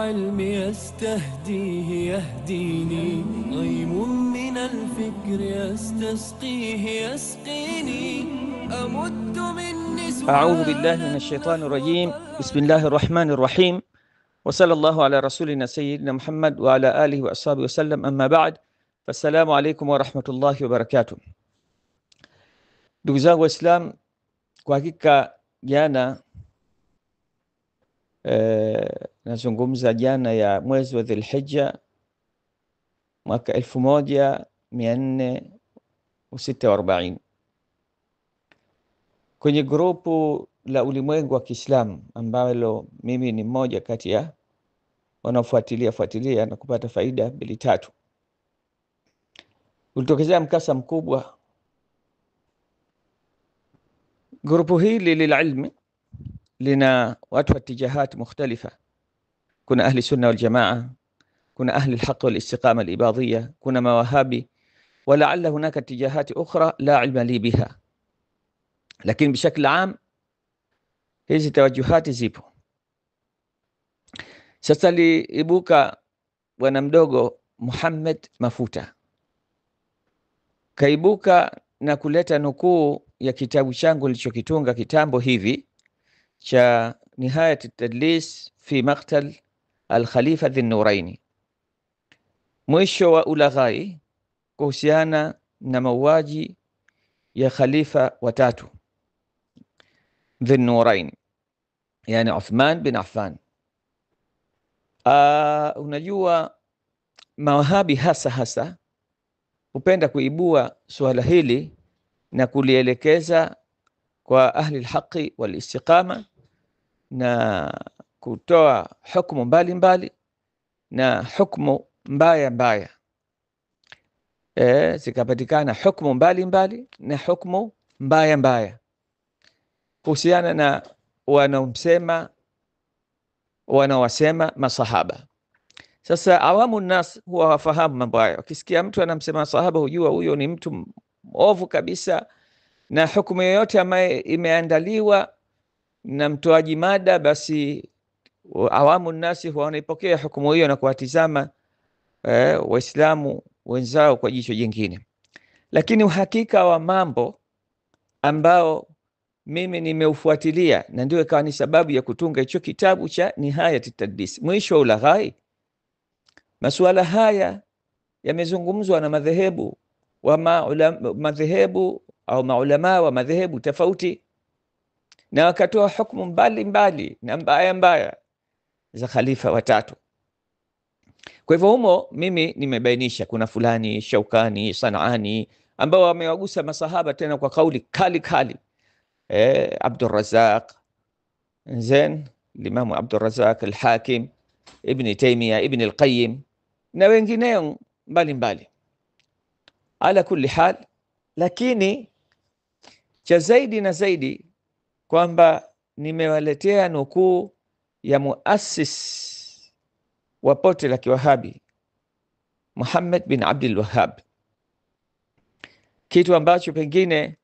العلم يستهديه يهديني، غيم من الفكر يستسقيه يسقيني، أمد مني سؤالا. أعوذ بالله من الشيطان الرجيم. بسم الله الرحمن الرحيم، وصلى الله على رسولنا سيدنا محمد وعلى آله وأصحابه وسلم. أما بعد، فالسلام عليكم ورحمة الله وبركاته. Ndugu zangu Waislamu, kwa hakika jana nazungumza jana ya mwezi wa Dhulhijja mwaka 1446 kwenye grupu la ulimwengu wa Kiislamu ambalo mimi ni mmoja kati ya wanaofuatilia na kupata faida mbili tatu. Ulitokezea mkasa mkubwa. Grupu hili lililmi lina watu wa tijahati mukhtalifa. Kuna ahli sunna wal jamaa, kuna ahli alhaq wal istiqama al ibadiyya, kuna mawahabi, walaalla hunaka tijahati ukhra la ilma li biha, lakini bishakl aam hizi tawajuhati zipo. Sasa liibuka bwana mdogo Muhammad Mafuta, kaibuka na kuleta nukuu ya kitabu changu nilichokitunga kitambo hivi cha Nihayat at-Tadlis fi Maqtal al-Khalifa Dhin-Nuraini, mwisho wa ulaghai kuhusiana na mauaji ya khalifa watatu Dhin-Nuraini, yani Uthman bin Affan. Unajua mawahabi hasa hupenda kuibua suala hili na kulielekeza kwa ahli alhaqi wal istiqama na kutoa hukumu mbalimbali na hukumu mbaya. Zikapatikana hukumu mbalimbali na hukumu mbaya kuhusiana na wanaowasema masahaba. Sasa awamu nas huwa wafahamu mambo hayo. Wakisikia mtu anamsema sahaba, hujua huyo ni mtu ovu kabisa, na hukumu yoyote ambayo imeandaliwa na mtoaji mada, basi awamu nasi huwa wanaipokea hukumu hiyo na kuwatizama Waislamu wenzao kwa jicho jingine. Lakini uhakika wa mambo ambao mimi nimeufuatilia, na ndio ikawa ni sababu ya kutunga hicho kitabu cha Nihayat at-Tadlis, mwisho wa ulaghai. Masuala haya yamezungumzwa na madhehebu au maulama wa madhehebu tofauti, na wakatoa hukumu mbalimbali na mbaya za khalifa watatu. Kwa hivyo humo mimi nimebainisha kuna fulani, Shaukani, Sanani, ambao wamewagusa masahaba tena kwa kauli kali. Abdul Razzaq Imam Abdul Razzaq al-Hakim, Ibn Taymiyyah, Ibn al-Qayyim na wengineo mbalimbali. Ala kulli hal, lakini cha zaidi na zaidi kwamba nimewaletea nukuu ya muassis wa pote la Kiwahabi Muhammad bin Abdul Wahhab, kitu ambacho pengine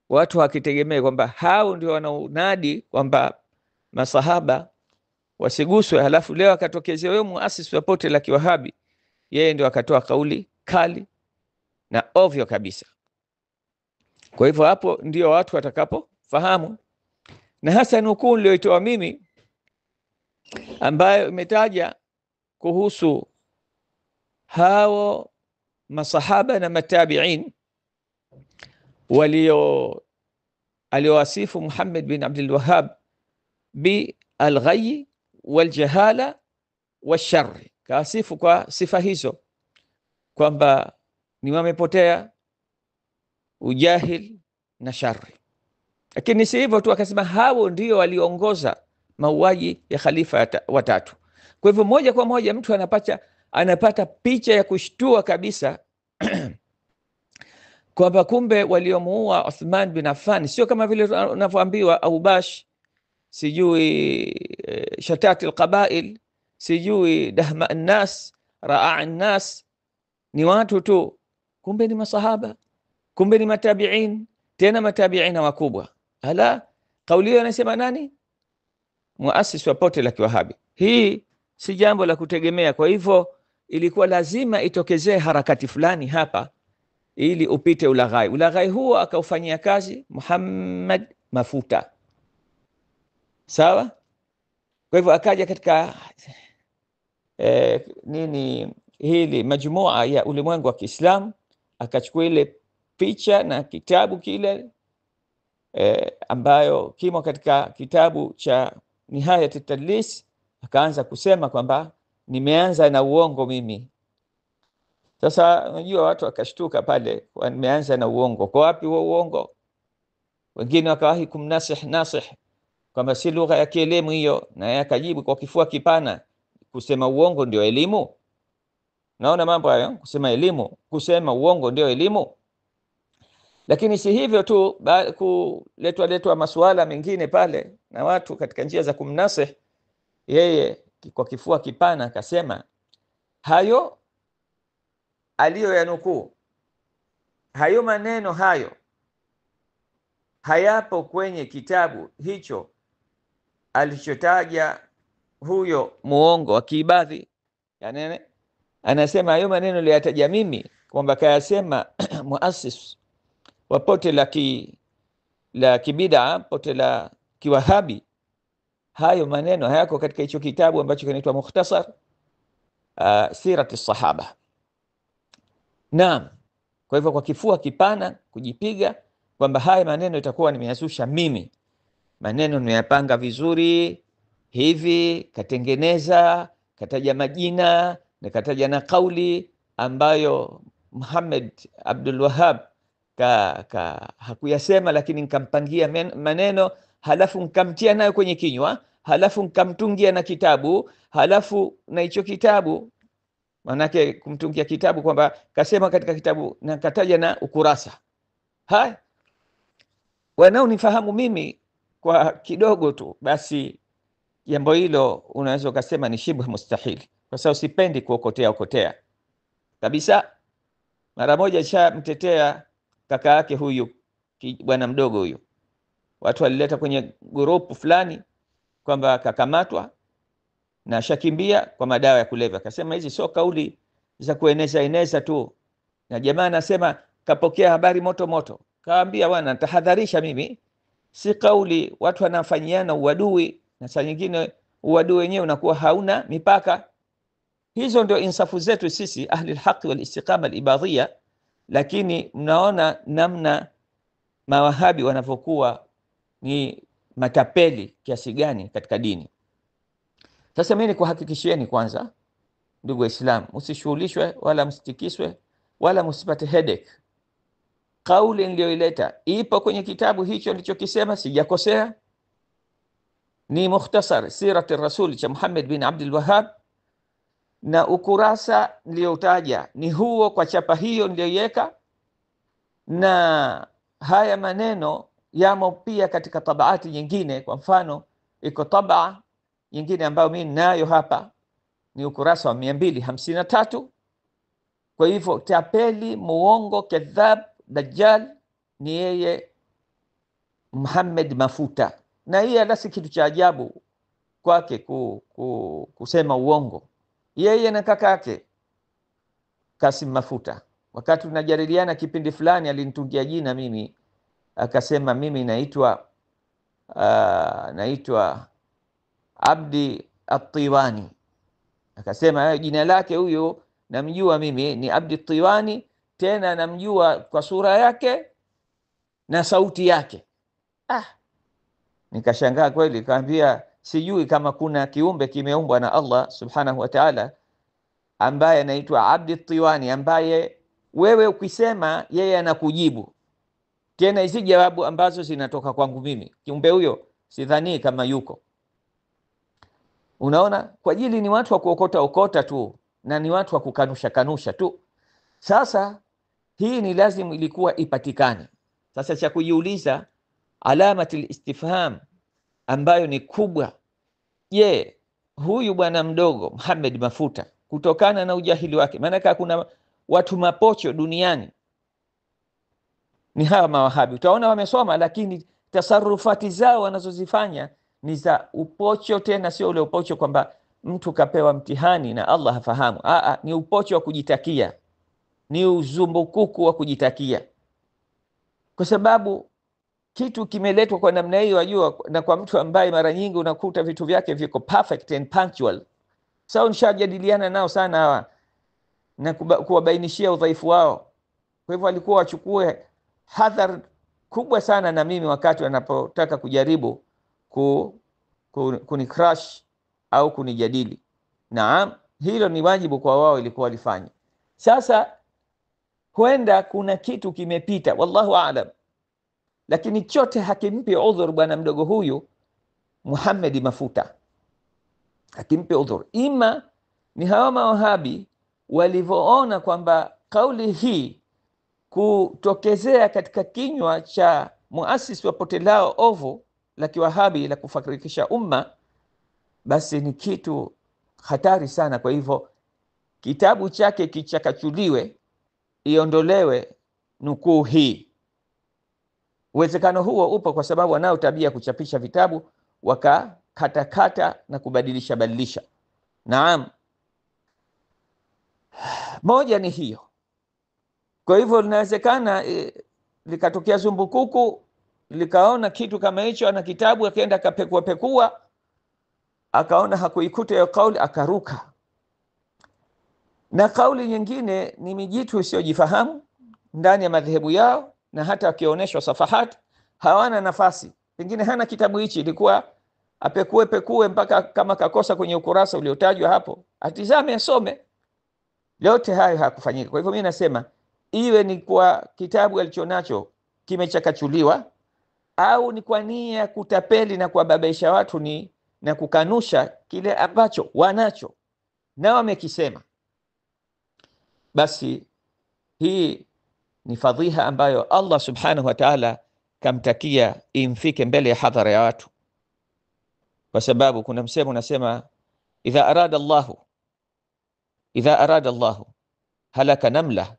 watu wakitegemea kwamba hao ndio wanaonadi kwamba masahaba wasiguswe, halafu leo akatokezea wewe muasisi wa pote la Kiwahabi, yeye ndio akatoa kauli kali na ovyo kabisa. Kwa hivyo hapo ndio watu watakapofahamu, na hasa nukuu niliyoitoa mimi ambayo imetaja kuhusu hao masahaba na matabi'in aliowasifu Muhammad bin Abdul Wahhab bi al-ghayy wal-jahala wash-sharr, kaasifu kwa sifa hizo kwamba ni wamepotea, ujahil na shari. Lakini si hivyo tu, akasema hao ndio waliongoza mauaji ya khalifa watatu. Kwa hivyo moja kwa moja mtu anapata picha ya kushtua kabisa kwamba kumbe waliomuua Uthman bin Affan sio kama vile unavyoambiwa Aubash, sijui shatati alqabail, sijui dahma an-nas, raa an-nas, ni watu tu. Kumbe ni masahaba, kumbe ni matabi'in, tena matabi'ina wakubwa. Kauli hiyo anasema nani? Muasisi wa pote la Kiwahabi. Hii si jambo la kutegemea. Kwa hivyo ilikuwa lazima itokezee harakati fulani hapa ili upite ulaghai. Ulaghai huo akaufanyia kazi Muhammad Mafuta, sawa. Kwa hivyo akaja katika hili majumua ya ulimwengu wa Kiislamu, akachukua ile picha na kitabu kile ambayo kimo katika kitabu cha Nihayat at-Tadlis, akaanza kusema kwamba nimeanza na uongo mimi. Sasa unajua watu wakashtuka pale, nimeanza na uongo. Kwa wapi huo uongo? Wengine wakawahi kumnasih kwamba si lugha ya kielimu hiyo, na yeye akajibu kwa kifua kipana, kusema uongo ndio elimu. Naona mambo hayo, kusema kusema uongo ndio elimu. Lakini si hivyo tu, kuletwa masuala mengine pale na watu katika njia za kumnasih yeye, kwa kifua kipana akasema hayo aliyoyanukuu, hayo maneno hayo hayapo kwenye kitabu hicho alichotaja huyo muongo wa Kiibadhi. Yani anasema hayo maneno niliyataja mimi kwamba kayasema muassis wa pote la kibida, pote la kiwahabi, hayo maneno hayako katika hicho kitabu ambacho kinaitwa Mukhtasar Sirat as-Sahaba. Naam. Kwa hivyo kwa kifua kipana kujipiga kwamba haya maneno itakuwa nimeyazusha mimi, maneno nimeyapanga vizuri hivi, katengeneza, kataja majina na kataja na kauli ambayo Muhammad Abdul Wahhab hakuyasema, lakini nikampangia maneno, halafu nikamtia nayo kwenye kinywa, halafu nikamtungia na kitabu, halafu na hicho kitabu, manake kumtungia kitabu kwamba kasema katika kitabu na kataja na ukurasa. Haya, wanaonifahamu mimi kwa kidogo tu, basi jambo hilo unaweza ukasema ni shibhu mustahili, kwa sababu sipendi kuokotea kabisa. Mara moja shamtetea kaka yake huyu bwana mdogo huyu, watu walileta kwenye grupu fulani kwamba kakamatwa na shakimbia kwa madawa ya kulevya. Akasema hizi sio kauli za kueneza tu, na jamaa anasema kapokea habari moto. Kaambia bwana, tahadharisha, mimi si kauli, watu wanafanyiana uadui, na saa nyingine uadui wenyewe unakuwa hauna mipaka. Hizo ndio insafu zetu sisi ahli alhaq wal istiqama alibadhia. Lakini mnaona namna mawahabi wanavyokuwa ni matapeli kiasi gani katika dini. Sasa mimi nikuhakikishieni kwanza, ndugu Waislamu, msishughulishwe wala msitikiswe wala msipate headache. Kauli niliyoileta ipo kwenye kitabu hicho nilichokisema, sijakosea. Ni Mukhtasar Sirat ar-Rasul cha Muhammad bin Abdul Wahhab, na ukurasa niliyotaja ni huo kwa chapa hiyo niliyoiweka, na haya maneno yamo pia katika tabaati nyingine. Kwa mfano, iko tabaa nyingine ambayo mimi nayo hapa, ni ukurasa wa 253. Kwa hivyo tapeli, muongo, kadhab, dajjal ni yeye Muhammad Mafuta, na hii ala si kitu cha ajabu kwake kusema uongo. Yeye na kaka yake Kasim Mafuta, wakati tunajadiliana kipindi fulani, alinitungia jina mimi, akasema mimi naitwa Abdi At-Tiwani. Akasema jina lake huyo namjua mimi ni Abdi At-Tiwani, tena namjua kwa sura yake na sauti yake. Nikashangaa kweli, kaambia sijui kama kuna kiumbe kimeumbwa na Allah subhanahu wa ta'ala ambaye anaitwa Abdi At-Tiwani, ambaye wewe ukisema yeye anakujibu, tena hizi jawabu ambazo zinatoka kwangu mimi. Kiumbe huyo sidhani kama yuko. Unaona, kwa ajili ni watu wa kuokota tu, na ni watu wa kukanusha tu. Sasa hii ni lazima ilikuwa ipatikane. Sasa cha kujiuliza, alamatul istifham ambayo ni kubwa, je, huyu bwana mdogo Muhammad Mafuta, kutokana na ujahili wake, maana kuna watu mapocho duniani ni hawa mawahabi, utaona wamesoma, lakini tasarufati zao wanazozifanya ni za upocho, tena sio ule upocho kwamba mtu kapewa mtihani na Allah hafahamu. Ni upocho wa kujitakia, ni uzumbukuku wa kujitakia, kwa sababu kitu kimeletwa kwa namna hiyo, wajua, na kwa mtu ambaye mara nyingi unakuta vitu vyake viko perfect and punctual. Sasa nishajadiliana nao sana hawa na kuwabainishia udhaifu wao. Kwa hivyo walikuwa wachukue hadhari kubwa sana na mimi wakati wanapotaka kujaribu kunicrush au kunijadili. Naam, hilo ni wajibu kwa wao, ilikuwa walifanya. Sasa huenda kuna kitu kimepita, wallahu aalam, lakini chote hakimpi udhur bwana mdogo huyu Muhammad Mafuta, hakimpi udhur. Ima ni hawa mawahabi walivyoona kwamba kauli hii kutokezea katika kinywa cha muasisi wa pote lao ovu la kiwahabi la kufarikisha umma, basi ni kitu hatari sana. Kwa hivyo kitabu chake kichakachuliwe, iondolewe nukuu hii. Uwezekano huo upo kwa sababu wanao tabia kuchapisha vitabu wakakatakata na kubadilisha badilisha. Naam, moja ni hiyo. Kwa hivyo linawezekana likatokea zumbukuku likaona kitu kama hicho na kitabu, akaenda akapekua pekua, akaona hakuikuta hiyo kauli, akaruka. Na kauli nyingine ni mijitu isiyojifahamu ndani ya madhehebu yao, na hata wakionyeshwa safahat hawana nafasi. Pengine hana kitabu hichi, ilikuwa apekue pekue mpaka kama kakosa kwenye ukurasa uliotajwa hapo, atizame asome. Yote hayo hakufanyika. Kwa hivyo mimi nasema iwe ni kwa kitabu alichonacho kimechakachuliwa, au ni kwa nia kutapeli na kuwababaisha watu na kukanusha kile ambacho wanacho na wamekisema, basi hii ni fadhiha ambayo Allah subhanahu wa ta'ala kamtakia imfike mbele ya hadhara ya watu. Kwa sababu kuna msemo unasema, idha arada Allahu halaka namla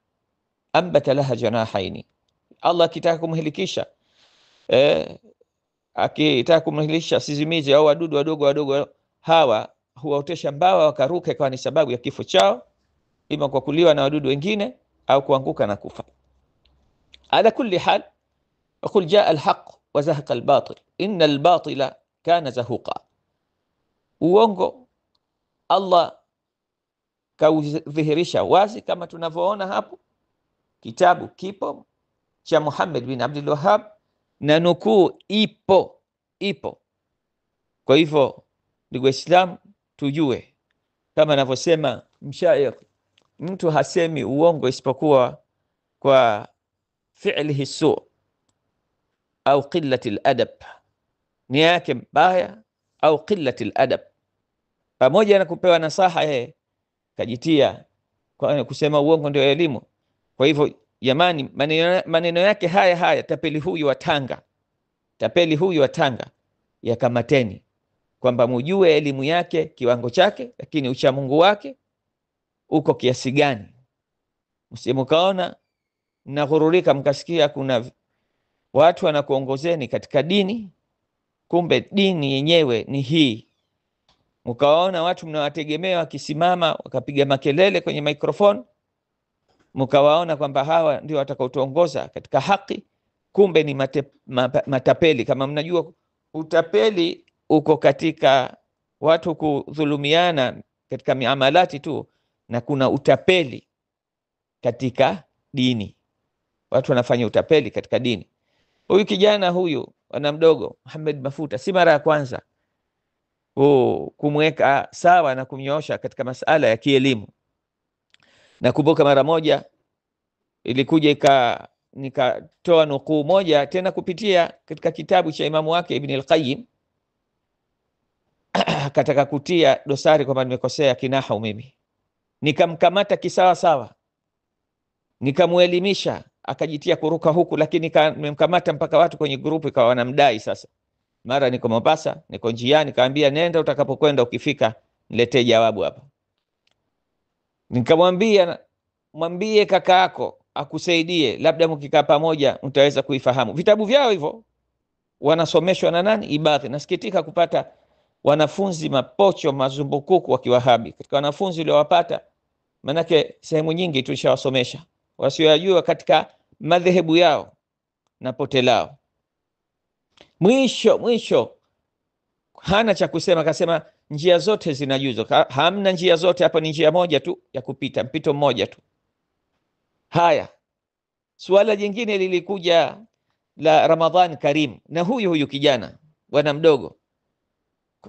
ambata laha janahaini. Allah akitaka kumhilikisha akitaka kumhilisha sisimizi au wadudu wadogo hawa, huwaotesha mbawa wakaruka, kwa ni sababu ya kifo chao, ima kwa kuliwa na wadudu wengine au kuanguka na kufa. Ala kulli hal, qul jaa alhaq wa zahaqa albatil inna albatila kana zahuqa. Uongo Allah kaudhihirisha wazi kama tunavyoona hapo. Kitabu kipo cha Muhammad bin Abdul Wahhab na nukuu ipo. Kwa hivyo ndugu Waislamu, tujue kama anavyosema mshair, mtu hasemi uongo isipokuwa kwa fi'lihi su au qillati al-adab, nia yake mbaya au qillati al-adab. Pamoja na kupewa nasaha, yeye kajitia kwa kusema uongo ndio elimu. Kwa hivyo jamani, maneno yake haya tapeli huyu wa Tanga yakamateni, kwamba mujue elimu yake kiwango chake, lakini uchamungu wake uko kiasi gani. Msimukaona mnaghururika mkasikia kuna watu wanakuongozeni katika dini, kumbe dini yenyewe ni hii. Mkawaona watu mnawategemea wakisimama wakapiga makelele kwenye microphone, mkawaona kwamba hawa ndio watakaotuongoza katika haki, kumbe ni matapeli. Kama mnajua utapeli uko katika watu kudhulumiana katika miamalati tu, na kuna utapeli katika dini, watu wanafanya utapeli katika dini. Huyu kijana huyu ana mdogo Muhammad Mafuta si mara ya kwanza kumweka sawa na kumnyoosha katika masala ya kielimu. Nakumbuka mara moja ilikuja nikatoa nukuu moja tena kupitia katika kitabu cha imamu wake Ibn al-Qayyim, akataka kutia dosari kwamba nimekosea kinahu mimi. Nikamkamata kisawa sawa, nikamuelimisha, akajitia kuruka huku, lakini nimemkamata mpaka watu kwenye grupu ikawa wanamdai. Sasa mara niko Mombasa, niko njiani, kaambia nenda, utakapokwenda ukifika niletee jawabu hapa. Nikamwambia, mwambie kaka yako akusaidie, labda mkikaa pamoja mtaweza kuifahamu. Vitabu vyao hivyo wanasomeshwa na nani? Ibadhi. Nasikitika kupata wanafunzi mapocho mazumbukuku wa Kiwahabi. Katika wanafunzi uliowapata, manake sehemu nyingi tulishawasomesha, wasiojua katika madhehebu yao na pote lao. Mwisho hana cha kusema, akasema njia zote zinajuzo. Hamna njia zote hapa, ni njia moja tu ya kupita, mpito mmoja tu. Haya, suala jingine lilikuja la Ramadhan Karim, na huyu kijana bwana mdogo,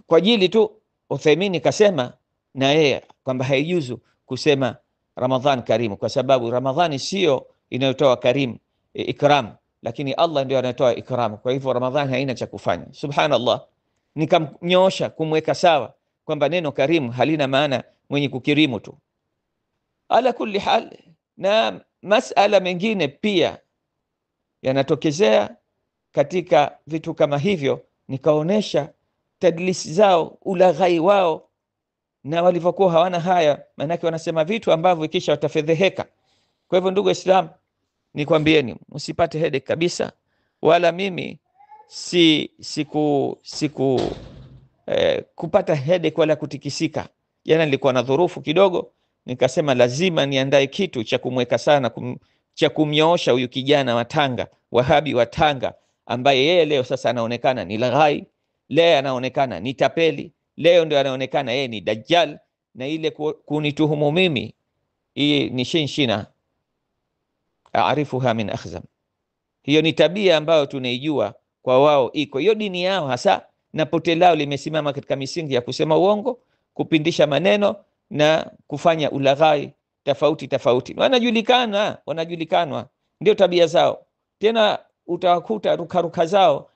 kwa ajili tu Uthaymeen kasema na yeye kwamba haijuzu kusema Ramadhan Karim, kwa sababu Ramadhani sio inayotoa karim ikram, lakini Allah ndio anatoa ikram. Kwa hivyo Ramadhani haina cha kufanya. Subhanallah, nikamnyoosha kumweka sawa kwamba neno karimu halina maana mwenye kukirimu tu. Ala kulli hal, na masala mengine pia yanatokezea katika vitu kama hivyo, nikaonesha tadlisi zao, ulaghai wao, na walivyokuwa hawana haya, manake wanasema vitu ambavyo kisha watafedheheka. Kwa hivyo ndugu Islam, nikwambieni msipate headache kabisa, wala mimi kupata headache wala kutikisika. Jana nilikuwa na dhurufu kidogo, nikasema lazima niandae kitu cha kumweka sana, cha kumnyoosha huyu kijana wa Tanga, Wahabi wa Tanga, ambaye yeye leo sasa anaonekana ni laghai, leo anaonekana ni tapeli, leo ndio anaonekana yeye ni dajjal, na ile kunituhumu mimi, hii ni shinshina aarifuha min akhzam. Hiyo ni tabia ambayo tunaijua kwa wao, iko hiyo dini yao hasa, na pote lao limesimama katika misingi ya kusema uongo, kupindisha maneno na kufanya ulaghai tofauti. Wanajulikana, ndio tabia zao. Tena utawakuta rukaruka zao,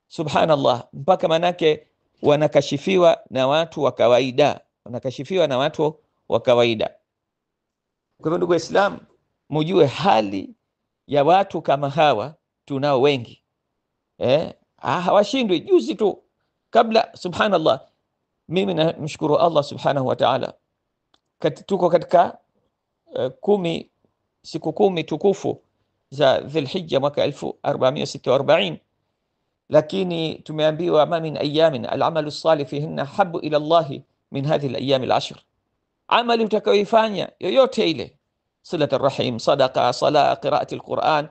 subhanallah, mpaka manake wanakashifiwa na watu wa kawaida, Kwa hivyo ndugu Islam, mujue hali ya watu kama hawa tunao wengi. Hawashindwi. Juzi tu kabla, subhanallah, mimi namshukuru Allah subhanahu wa ta'ala, tuko katika siku 10 tukufu za Dhulhijja mwaka 1446, lakini tumeambiwa ma min ayamin al'amalu salih fihinna habu ila Allah min hadhihi al-ayyam al-ashr. Amali utakayoifanya yoyote ile, صلة الرحم، صدقة، صلاة، قراءة القرآن،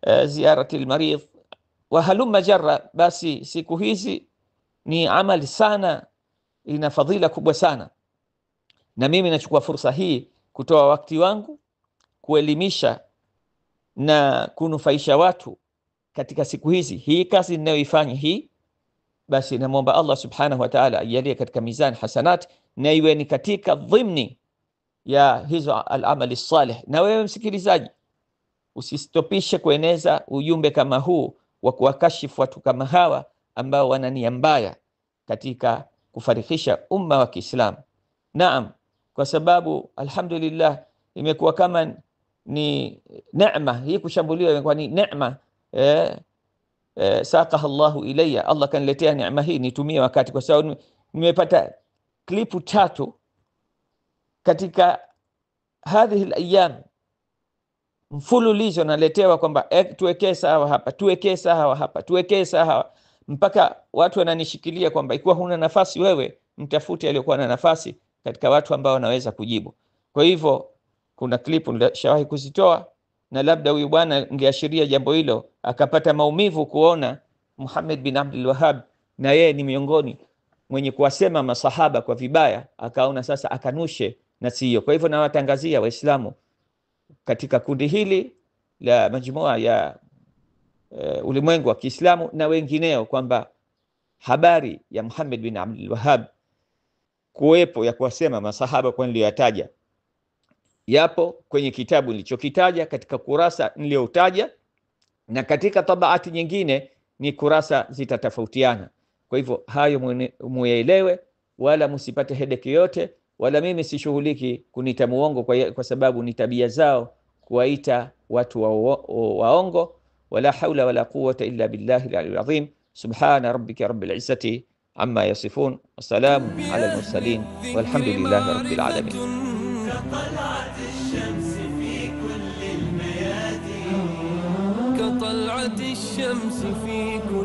زيارة المريض وهلم جرى، basi siku hizi ni amali sana, ina fadhila kubwa sana. Na mimi nachukua fursa hii kutoa wakati wangu kuelimisha na kunufaisha watu katika siku hizi. Hii kazi ninayoifanya hii, basi namwomba Allah subhanahu wa ta'ala ajalie katika mizan hasanat, na iwe ni katika dhimni ya hizo al-amali salih. Na wewe msikilizaji, usistopishe kueneza ujumbe kama huu wa kuwakashifu watu kama hawa ambao wana nia mbaya katika kufarikisha umma wa Kiislamu. Naam, kwa sababu alhamdulillah imekuwa kama ni neema hii, kushambuliwa imekuwa ni neema. Saqaha Allahu ilayya, Allah kaniletea neema hii nitumie wakati, kwa sababu nimepata klipu 3 katika hadhihi al-ayyam mfululizo, naletewa kwamba tuwekee sawa hapa, tuwekee sawa, mpaka watu wananishikilia kwamba ikiwa huna nafasi wewe, mtafute aliyokuwa na nafasi katika watu ambao wanaweza kujibu. Kwa hivyo kuna klipu nishawahi kuzitoa, na labda huyu bwana ngeashiria jambo hilo, akapata maumivu kuona Muhammad bin Abdul Wahhab na yeye ni miongoni mwenye kuwasema masahaba kwa vibaya, akaona sasa akanushe na sio. Kwa hivyo nawatangazia Waislamu katika kundi hili la majumua ya ulimwengu wa Kiislamu na wengineo kwamba habari ya Muhammad bin Abdul Wahhab kuwepo ya kuwasema masahaba kwa niliyoyataja yapo kwenye kitabu nilichokitaja katika kurasa niliyotaja, na katika tabaati nyingine ni kurasa zitatofautiana. Kwa hivyo hayo muelewe, wala msipate headache yote, wala mimi sishughuliki kunita muongo kwa sababu ni tabia zao kuwaita watu waongo. Wala haula wala quwwata illa billahi al-aliyyil azim. Subhana rabbika rabbil izzati amma yasifun, wa salamun ala al-mursalin, walhamdulillahi rabbil alamin. كطلعة الشمس في كل الميادين، كطلعة الشمس في كل